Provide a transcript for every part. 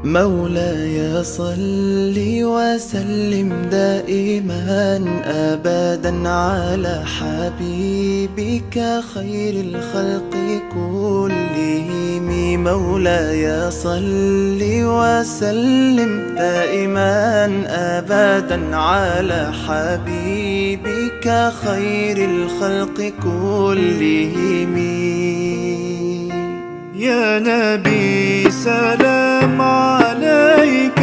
مولاي صل وسلم دائما أبدا على حبيبك خير الخلق كلهم. مولاي صل وسلم دائما أبدا على حبيبك خير الخلق كلهم. يا نبي سلام عليك،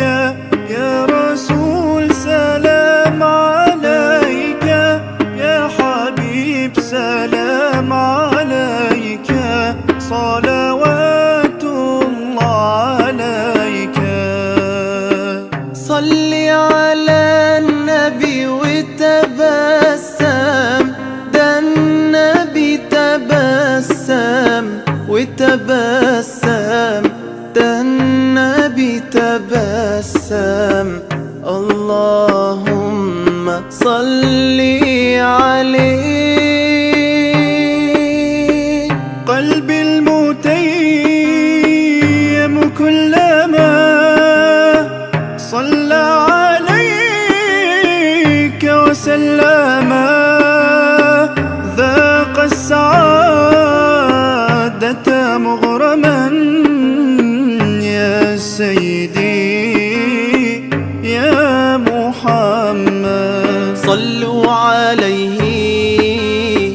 يا رسول سلام عليك، يا حبيب سلام عليك، صلوات الله عليك. صل على النبي وتبسم، ده النبي تبسم وتبسم، ده النبي تبسم. اللهم صل عليه. قلبي المتيم كلما صلى عليك وسلم ذاق السعادة مغرما. يا سيدي يا محمد صلوا عليه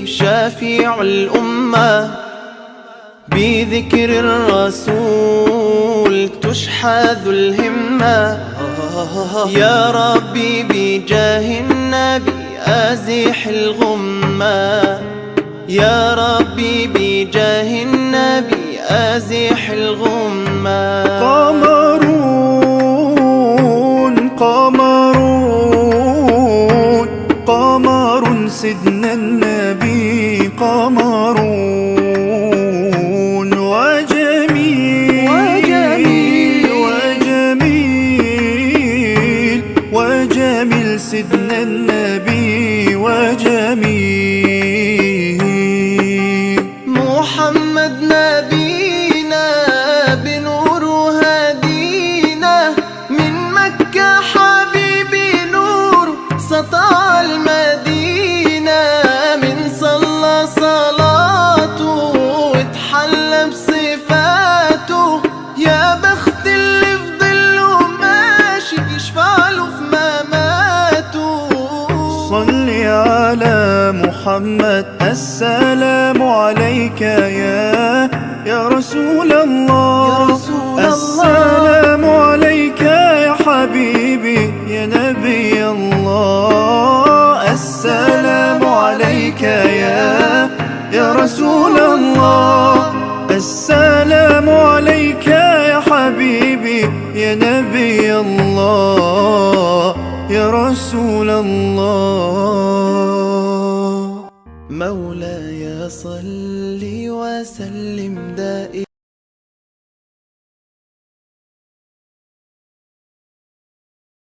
شافع الأمة، بذكر الرسول تشحذ الهمة. يا ربي بجاه النبي أزح الغمة، يا ربي بجاه النبي أزح الغمة. قمرون قمرون قمر سيدنا النبي، قمرون وجميل وجميل وجميل وجميل سيدنا النبي وجميل. محمد نبينا بنور هدينا، من مكة حبيبي نور سطع المدينة. من صلى صلاته واتحلى بصفاته، يا بخت اللي في ظله ماشي يشفع له في مماته. صل على محمد السلام عليك يا رسول الله، السلام عليك يا حبيبي يا نبي الله. السلام عليك يا رسول الله، السلام عليك يا حبيبي يا نبي الله يا رسول الله. مولاي صل وسلم دائما